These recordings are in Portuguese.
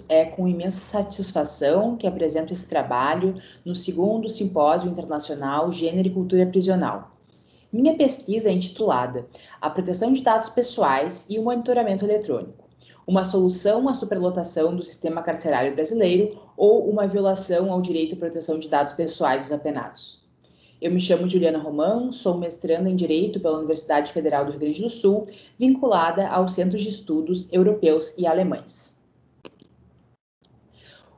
todos, é com imensa satisfação que apresento esse trabalho no segundo Simpósio Internacional Gênero e Cultura Prisional. Minha pesquisa é intitulada A Proteção de Dados Pessoais e o Monitoramento Eletrônico, uma solução à superlotação do sistema carcerário brasileiro ou uma violação ao direito à proteção de dados pessoais dos apenados. Eu me chamo Juliana Roman, sou mestranda em Direito pela Universidade Federal do Rio Grande do Sul, vinculada aos Centros de Estudos Europeus e Alemães.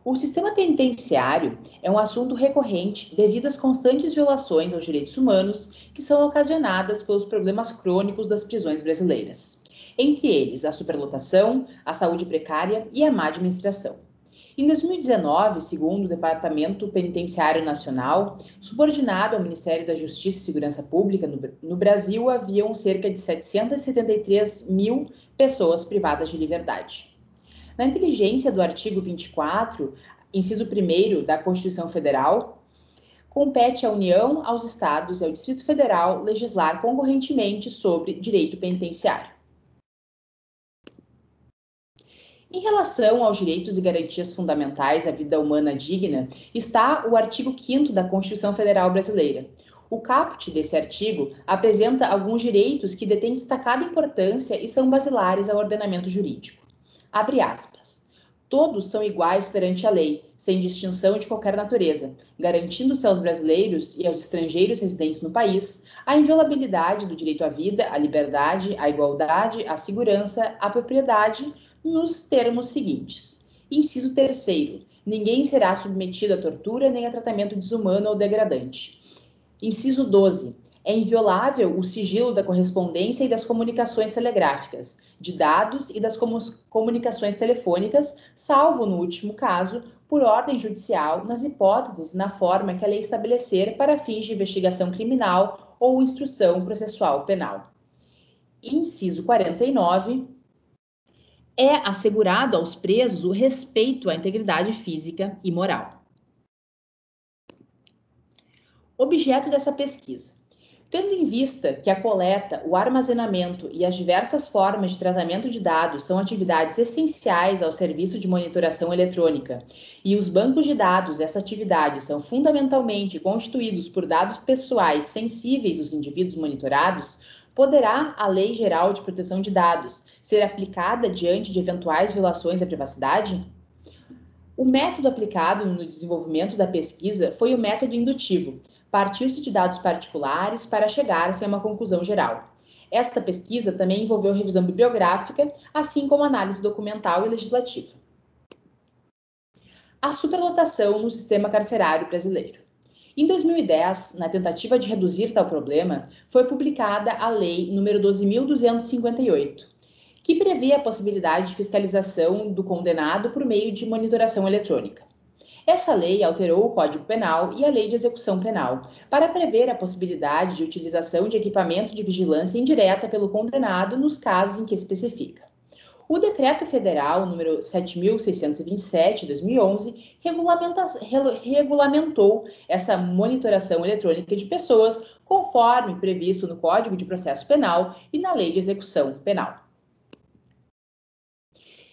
O sistema penitenciário é um assunto recorrente devido às constantes violações aos direitos humanos que são ocasionadas pelos problemas crônicos das prisões brasileiras, entre eles a superlotação, a saúde precária e a má administração. Em 2019, segundo o Departamento Penitenciário Nacional, subordinado ao Ministério da Justiça e Segurança Pública, no Brasil haviam cerca de 773 mil pessoas privadas de liberdade. Na inteligência do artigo 24, inciso 1º da Constituição Federal, compete à União, aos Estados e ao Distrito Federal legislar concorrentemente sobre direito penitenciário. Em relação aos direitos e garantias fundamentais à vida humana digna, está o artigo 5º da Constituição Federal Brasileira. O caput desse artigo apresenta alguns direitos que detêm destacada importância e são basilares ao ordenamento jurídico. Abre aspas. Todos são iguais perante a lei, sem distinção de qualquer natureza, garantindo-se aos brasileiros e aos estrangeiros residentes no país a inviolabilidade do direito à vida, à liberdade, à igualdade, à segurança, à propriedade, nos termos seguintes. Inciso 3º. Ninguém será submetido a tortura nem a tratamento desumano ou degradante. Inciso 12. É inviolável o sigilo da correspondência e das comunicações telegráficas, de dados e das comunicações telefônicas, salvo, no último caso, por ordem judicial, nas hipóteses e na forma que a lei estabelecer para fins de investigação criminal ou instrução processual penal. Inciso 49. É assegurado aos presos o respeito à integridade física e moral. Objeto dessa pesquisa. Tendo em vista que a coleta, o armazenamento e as diversas formas de tratamento de dados são atividades essenciais ao serviço de monitoração eletrônica e os bancos de dados dessa atividade são fundamentalmente constituídos por dados pessoais sensíveis dos indivíduos monitorados, poderá a Lei Geral de Proteção de Dados ser aplicada diante de eventuais violações à privacidade? O método aplicado no desenvolvimento da pesquisa foi o método indutivo. Partiu-se de dados particulares para chegar-se a uma conclusão geral. Esta pesquisa também envolveu revisão bibliográfica, assim como análise documental e legislativa. A superlotação no sistema carcerário brasileiro. Em 2010, na tentativa de reduzir tal problema, foi publicada a Lei nº 12.258, que prevê a possibilidade de fiscalização do condenado por meio de monitoração eletrônica. Essa lei alterou o Código Penal e a Lei de Execução Penal para prever a possibilidade de utilização de equipamento de vigilância indireta pelo condenado nos casos em que especifica. O Decreto Federal número 7.627, de 2011, regulamentou essa monitoração eletrônica de pessoas conforme previsto no Código de Processo Penal e na Lei de Execução Penal.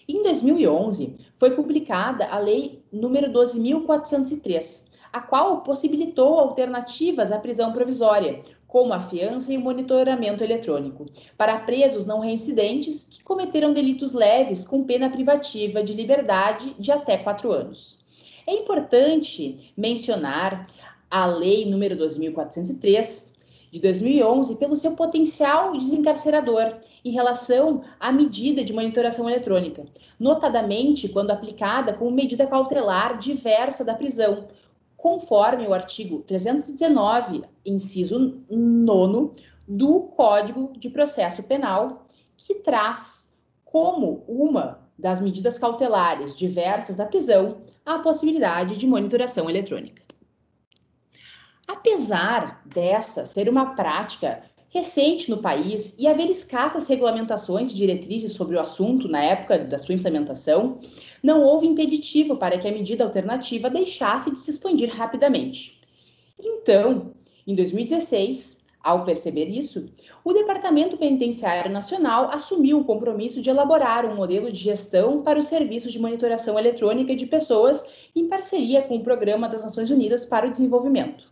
Em 2011, foi publicada a Lei nº 12.403, a qual possibilitou alternativas à prisão provisória, como a fiança e o monitoramento eletrônico, para presos não reincidentes que cometeram delitos leves com pena privativa de liberdade de até 4 anos. É importante mencionar a Lei nº 12.403, de 2011, pelo seu potencial desencarcerador em relação à medida de monitoração eletrônica, notadamente quando aplicada como medida cautelar diversa da prisão, conforme o artigo 319, inciso 9, do Código de Processo Penal, que traz como uma das medidas cautelares diversas da prisão a possibilidade de monitoração eletrônica. Apesar dessa ser uma prática recente no país e haver escassas regulamentações e diretrizes sobre o assunto na época da sua implementação, não houve impeditivo para que a medida alternativa deixasse de se expandir rapidamente. Então, em 2016, Ao perceber isso, o Departamento Penitenciário Nacional assumiu o compromisso de elaborar um modelo de gestão para os serviços de monitoração eletrônica de pessoas em parceria com o Programa das Nações Unidas para o Desenvolvimento.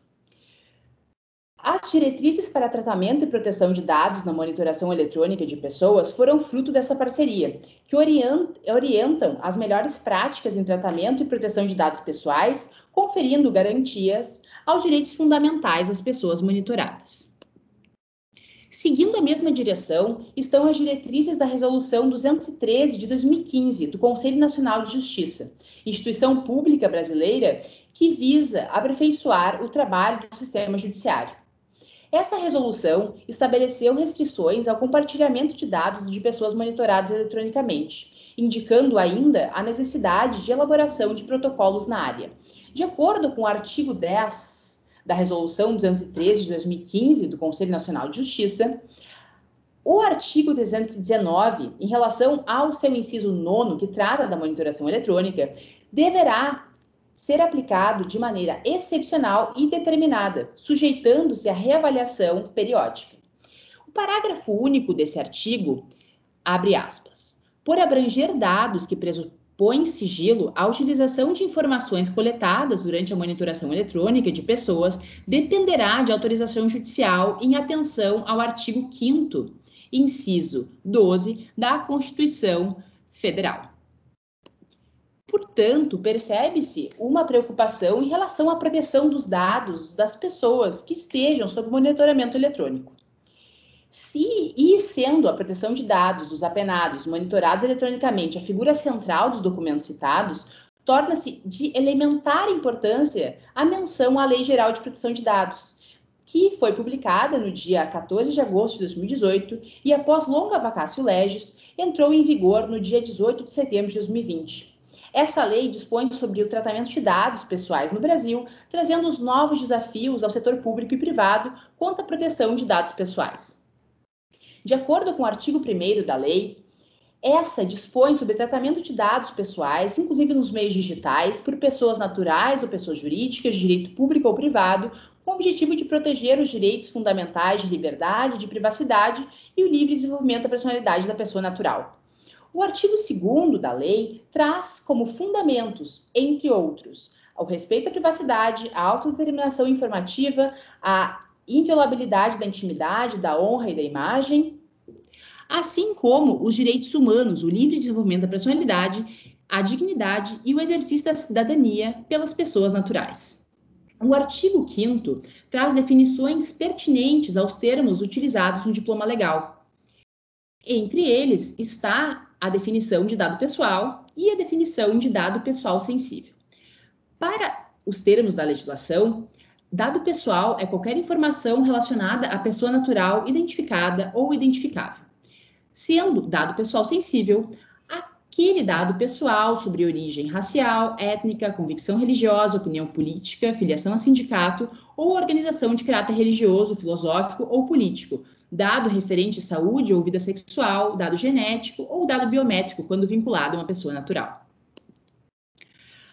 As diretrizes para tratamento e proteção de dados na monitoração eletrônica de pessoas foram fruto dessa parceria, que orientam as melhores práticas em tratamento e proteção de dados pessoais, conferindo garantias aos direitos fundamentais das pessoas monitoradas. Seguindo a mesma direção estão as diretrizes da Resolução 213 de 2015 do Conselho Nacional de Justiça, instituição pública brasileira que visa aperfeiçoar o trabalho do sistema judiciário. Essa resolução estabeleceu restrições ao compartilhamento de dados de pessoas monitoradas eletronicamente, indicando ainda a necessidade de elaboração de protocolos na área. De acordo com o artigo 10 da Resolução 213 de 2015 do Conselho Nacional de Justiça, o artigo 319, em relação ao seu inciso 9º, que trata da monitoração eletrônica, deverá ser aplicado de maneira excepcional e determinada, sujeitando-se à reavaliação periódica. O parágrafo único desse artigo abre aspas. Por abranger dados que pressupõem sigilo, a utilização de informações coletadas durante a monitoração eletrônica de pessoas dependerá de autorização judicial em atenção ao artigo 5º, inciso 12 da Constituição Federal. Portanto, percebe-se uma preocupação em relação à proteção dos dados das pessoas que estejam sob monitoramento eletrônico. Sendo a proteção de dados dos apenados monitorados eletronicamente a figura central dos documentos citados, torna-se de elementar importância a menção à Lei Geral de Proteção de Dados, que foi publicada no dia 14 de agosto de 2018 e, após longa vacatio legis, entrou em vigor no dia 18 de setembro de 2020. Essa lei dispõe sobre o tratamento de dados pessoais no Brasil, trazendo os novos desafios ao setor público e privado quanto à proteção de dados pessoais. De acordo com o artigo 1º da lei, essa dispõe sobre tratamento de dados pessoais, inclusive nos meios digitais, por pessoas naturais ou pessoas jurídicas de direito público ou privado, com o objetivo de proteger os direitos fundamentais de liberdade, de privacidade e o livre desenvolvimento da personalidade da pessoa natural. O artigo 2º da lei traz como fundamentos, entre outros, o respeito à privacidade, a autodeterminação informativa, a inviolabilidade da intimidade, da honra e da imagem, assim como os direitos humanos, o livre desenvolvimento da personalidade, a dignidade e o exercício da cidadania pelas pessoas naturais. O artigo 5º traz definições pertinentes aos termos utilizados no diploma legal. Entre eles está a definição de dado pessoal e a definição de dado pessoal sensível. Para os termos da legislação, dado pessoal é qualquer informação relacionada à pessoa natural identificada ou identificável, sendo dado pessoal sensível aquele dado pessoal sobre origem racial, étnica, convicção religiosa, opinião política, filiação a sindicato ou organização de caráter religioso, filosófico ou político, dado referente à saúde ou vida sexual, dado genético ou dado biométrico, quando vinculado a uma pessoa natural.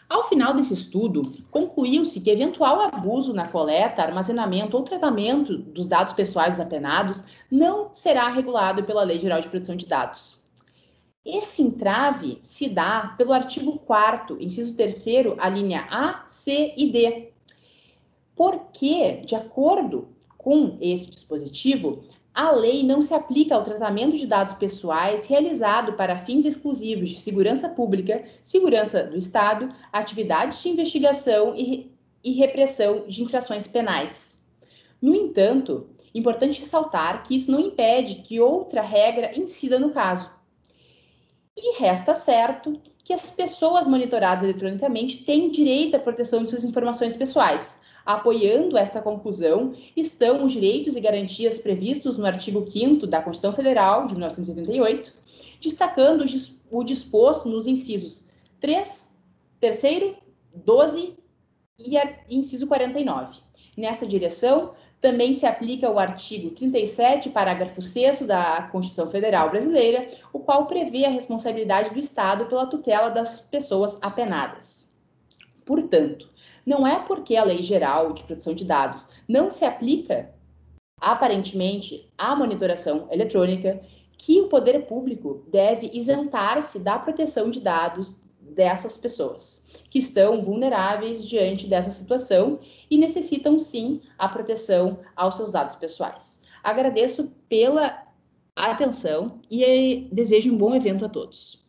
Ao final desse estudo, concluiu-se que eventual abuso na coleta, armazenamento ou tratamento dos dados pessoais dos apenados não será regulado pela Lei Geral de Proteção de Dados. Esse entrave se dá pelo artigo 4º, inciso 3º, a linha A, C e D, porque, de acordo com esse dispositivo, a lei não se aplica ao tratamento de dados pessoais realizado para fins exclusivos de segurança pública, segurança do Estado, atividades de investigação e repressão de infrações penais. No entanto, é importante ressaltar que isso não impede que outra regra incida no caso. E resta certo que as pessoas monitoradas eletronicamente têm direito à proteção de suas informações pessoais. Apoiando esta conclusão estão os direitos e garantias previstos no artigo 5º da Constituição Federal de 1988, destacando o disposto nos incisos 3º, 12 e inciso 49. Nessa direção, também se aplica o artigo 37, parágrafo 6º da Constituição Federal Brasileira, o qual prevê a responsabilidade do Estado pela tutela das pessoas apenadas. Portanto, não é porque a Lei Geral de Proteção de Dados não se aplica Aparentemente, há monitoração eletrônica que o poder público deve isentar-se da proteção de dados dessas pessoas, que estão vulneráveis diante dessa situação e necessitam, sim, a proteção aos seus dados pessoais. Agradeço pela atenção e desejo um bom evento a todos.